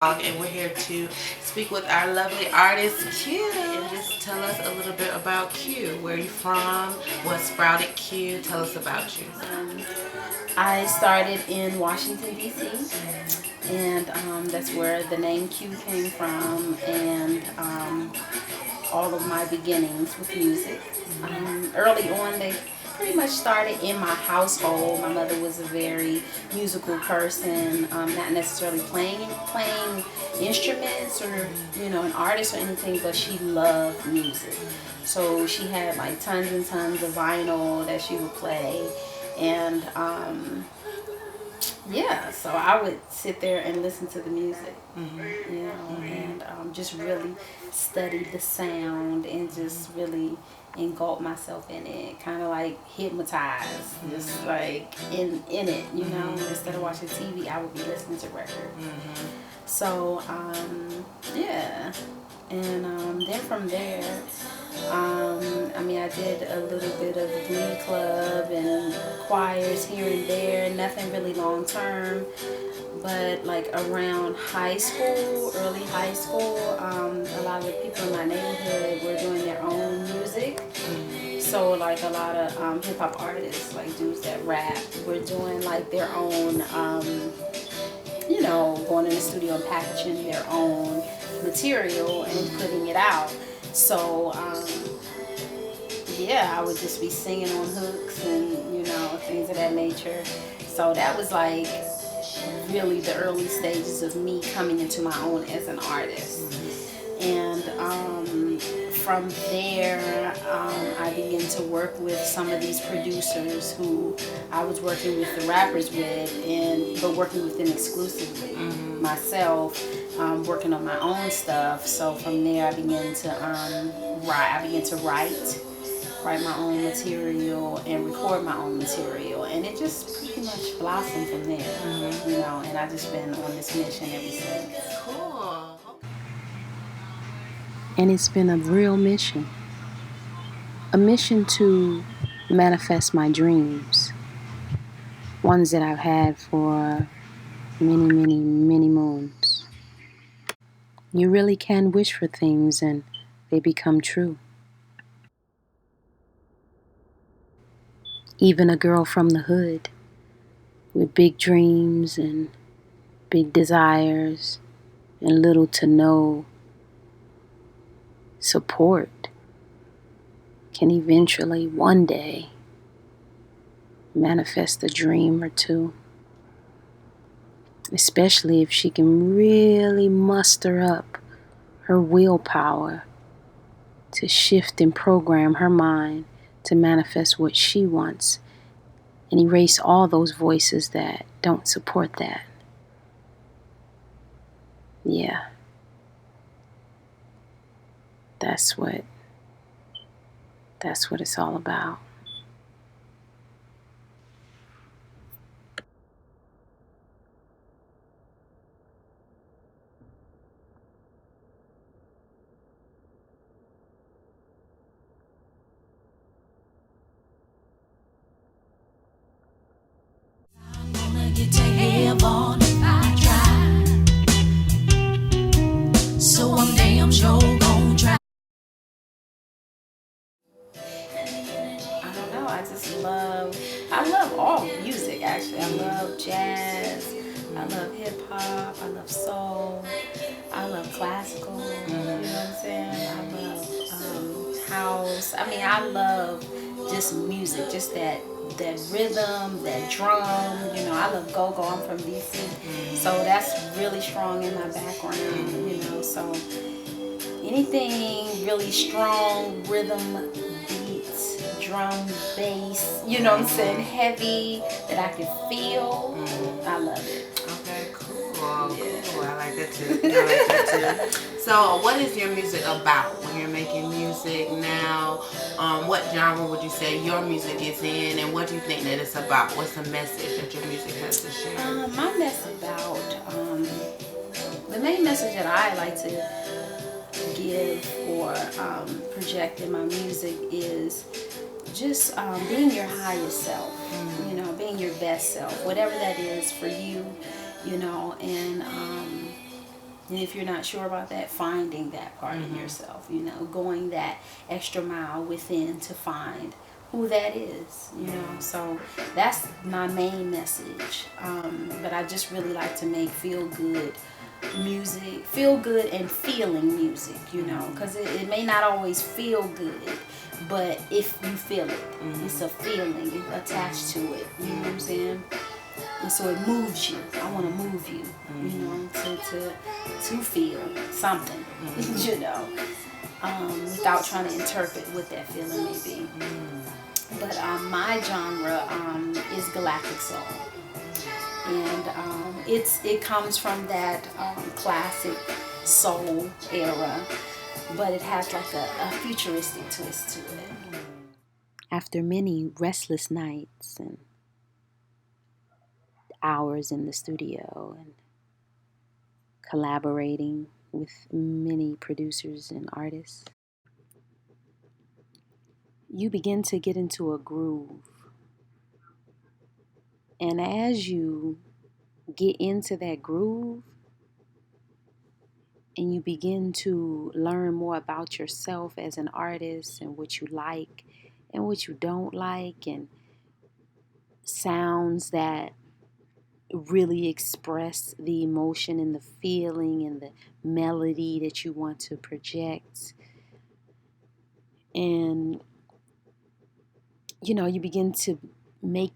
And we're here to speak with our lovely artist Q, and just tell us a little bit about Q. Where are you from? What sprouted Q? Tell us about you. I started in Washington, D.C., and that's where the name Q came from, and all of my beginnings with music. Early on, they pretty much started in my household. My mother was a very musical person, not necessarily playing instruments or an artist or anything, but she loved music. So she had like tons and tons of vinyl that she would play, and yeah, so I would sit there and listen to the music, and just really study the sound and just really engulf myself in it, kind of like hypnotized, just like in it, Instead of watching TV, I would be listening to record. So yeah, and then from there, I did a little bit of glee club and choirs here and there, nothing really long term. But like around high school, early high school, a lot of the people in my neighborhood were doing their own music. So like a lot of hip hop artists, like dudes that rap, were doing like their own, going in the studio and packaging their own material and putting it out. So yeah, I would just be singing on hooks and things of that nature. So that was like really the early stages of me coming into my own as an artist. And from there, I began to work with some of these producers who I was working with the rappers with, but working with them exclusively. Myself, working on my own stuff. So from there, I began to write. I began to write my own material and record my own material, and it just pretty much blossomed from there. And I've just been on this mission ever since. Cool. And it's been a real mission. A mission to manifest my dreams. Ones that I've had for many, many, many moons. You really can wish for things and they become true. Even a girl from the hood with big dreams and big desires and little to no support can eventually one day manifest a dream or two, especially if she can really muster up her willpower to shift and program her mind to manifest what she wants and erase all those voices that don't support that. Yeah, that's what it's all about. Get to heaven if I try. So I'm damn sure gon' try. I don't know. I love all music actually. I love jazz. I love hip hop. I love soul. I love classical. You know what I'm saying? I love house. I love just music, just that rhythm, that drum. I love go-go. I'm from DC, so that's really strong in my background. So anything really strong, rhythm, beats, drum, bass, what I'm saying, heavy, that I can feel, I love it. Okay, cool. Yeah. Cool. I like that too. I like that too. So, what is your music about when you're making music now? What genre would you say your music is in, and what do you think that it's about? What's the message that your music has to share? My message about, the main message that I like to give or project in my music is just being your highest self, being your best self, whatever that is for you, and And if you're not sure about that, finding that part in yourself, you know, going that extra mile within to find who that is, you know. So that's my main message. But I just really like to make feel good music, feel good and feeling music, you know, because it may not always feel good, but if you feel it, it's a feeling attached to it, you know what I'm saying? And so it moves you. I want to move you, you know, to feel something, you know, without trying to interpret what that feeling may be. But my genre is Galactic Soul, and it comes from that classic soul era, but it has like a futuristic twist to it. After many restless nights and hours in the studio and collaborating with many producers and artists, you begin to get into a groove. And as you get into that groove and you begin to learn more about yourself as an artist and what you like and what you don't like, and sounds that really express the emotion and the feeling and the melody that you want to project. And you know, you begin to make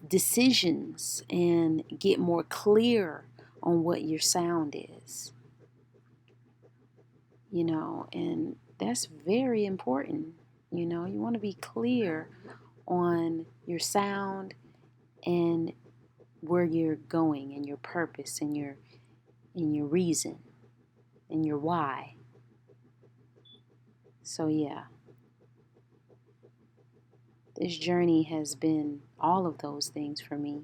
decisions and get more clear on what your sound is, you know, and that's very important. You know, you want to be clear on your sound and where you're going and your purpose and your reason and your why. So yeah, this journey has been all of those things for me.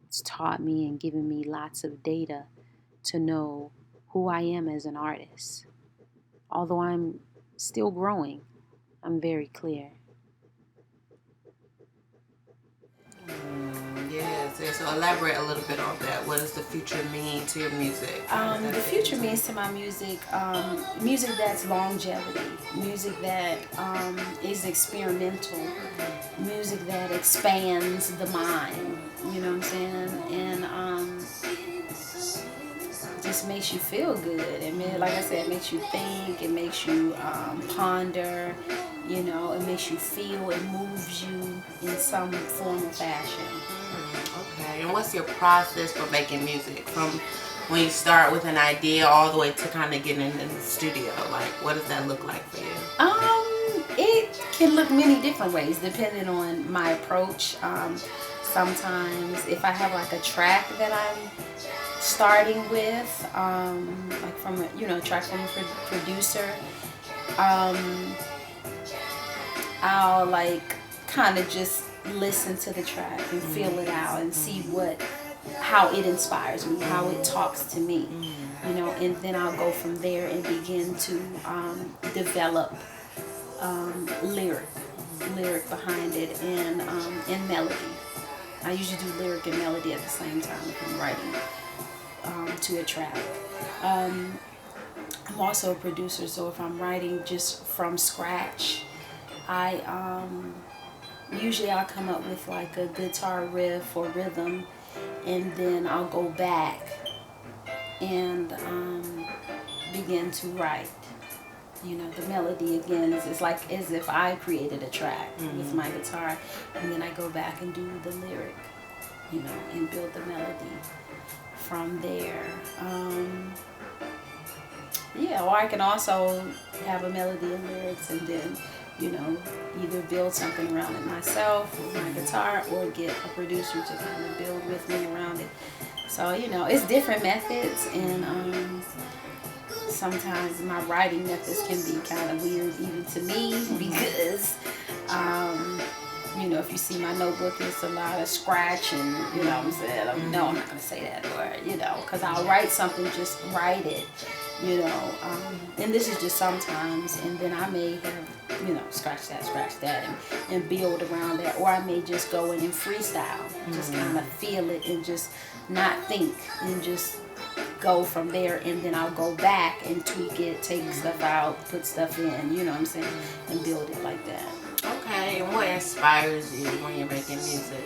It's taught me and given me lots of data to know who I am as an artist. Although I'm still growing, I'm very clear. Yes, so elaborate a little bit on that. What does the future mean to your music? The future means to my music, music that's longevity, music that is experimental, music that expands the mind, you know what I'm saying? And just makes you feel good. And like I said, it makes you think, it makes you ponder, you know, it makes you feel, it moves you in some form or fashion. Okay, and what's your process for making music? From when you start with an idea all the way to kind of getting in the studio? Like, what does that look like for you? It can look many different ways depending on my approach. Sometimes if I have like a track that I'm starting with, like from a, you know, track from a producer, I'll like kind of just listen to the track and feel it out and see how it inspires me, how it talks to me, you know, and then I'll go from there and begin to develop lyric behind it and melody. I usually do lyric and melody at the same time if I'm writing to a track. I'm also a producer, so if I'm writing just from scratch, usually I'll come up with like a guitar riff or rhythm, and then I'll go back and begin to write. You know, the melody again is like as if I created a track with my guitar, and then I go back and do the lyric, you know, and build the melody from there. Yeah, or I can also have a melody and lyrics and then, you know, either build something around it myself with my guitar or get a producer to kind of build with me around it. So, you know, it's different methods, and sometimes my writing methods can be kind of weird even to me because, you know, if you see my notebook, it's a lot of scratching, you know what I'm saying? No, I'm not going to say that, or, you know, because I'll write something, just write it, you know, and this is just sometimes, and then I may have, you know, scratch that, and build around that, or I may just go in and freestyle, just kind of feel it and just not think and just go from there, and then I'll go back and tweak it, take stuff out, put stuff in, you know what I'm saying, and build it like that. Okay, and what inspires you when you're making music?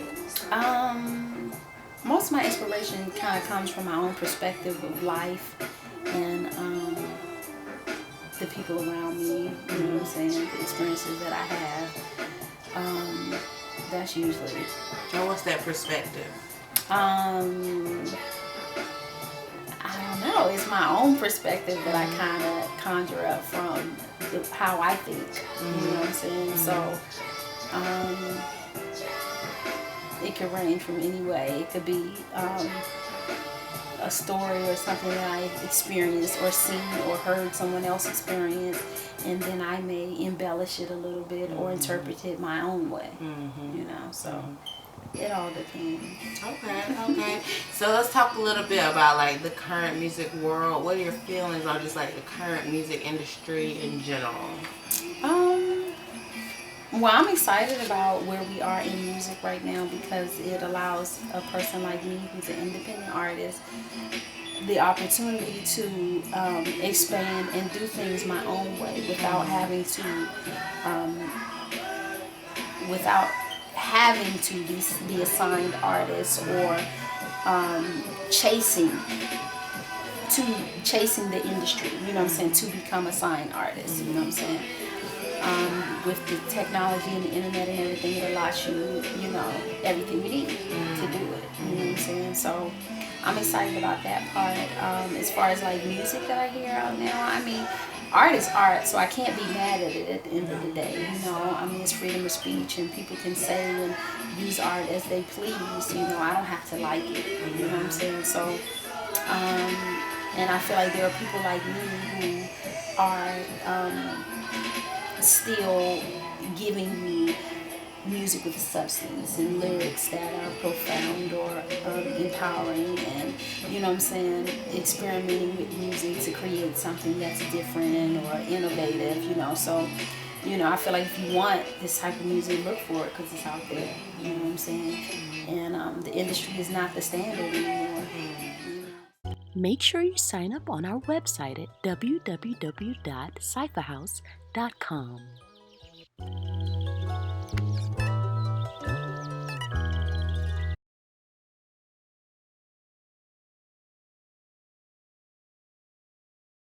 Most of my inspiration kind of comes from my own perspective of life and the people around me, you know what I'm saying, the experiences that I have. That's usually. And what's that perspective? I don't know. It's my own perspective that I kind of conjure up from how I think. You know what I'm saying? So, it could range from any way. It could be a story or something that I experienced or seen or heard someone else experience, and then I may embellish it a little bit or interpret it my own way. You know, so it all depends. Okay. So let's talk a little bit about like the current music world. What are your feelings on just like the current music industry in general? Well, I'm excited about where we are in music right now because it allows a person like me who's an independent artist the opportunity to expand and do things my own way without having to be assigned artists or chasing the industry, you know what I'm saying, to become a signed artist, you know what I'm saying. With the technology and the internet and everything, it allows you, you know, everything you need to do it, you know what I'm saying. So I'm excited about that part. As far as like music that I hear out now, I mean, art is art, so I can't be mad at it at the end of the day, you know. I mean, it's freedom of speech and people can say and use art as they please, you know. I don't have to like it, you know what I'm saying. So and I feel like there are people like me who are still giving you music with substance and lyrics that are profound or empowering, and you know what I'm saying, experimenting with music to create something that's different or innovative, you know. So, you know, I feel like if you want this type of music, look for it because it's out there, you know what I'm saying. And the industry is not the standard anymore. Make sure you sign up on our website at www.cyphahhouse.com.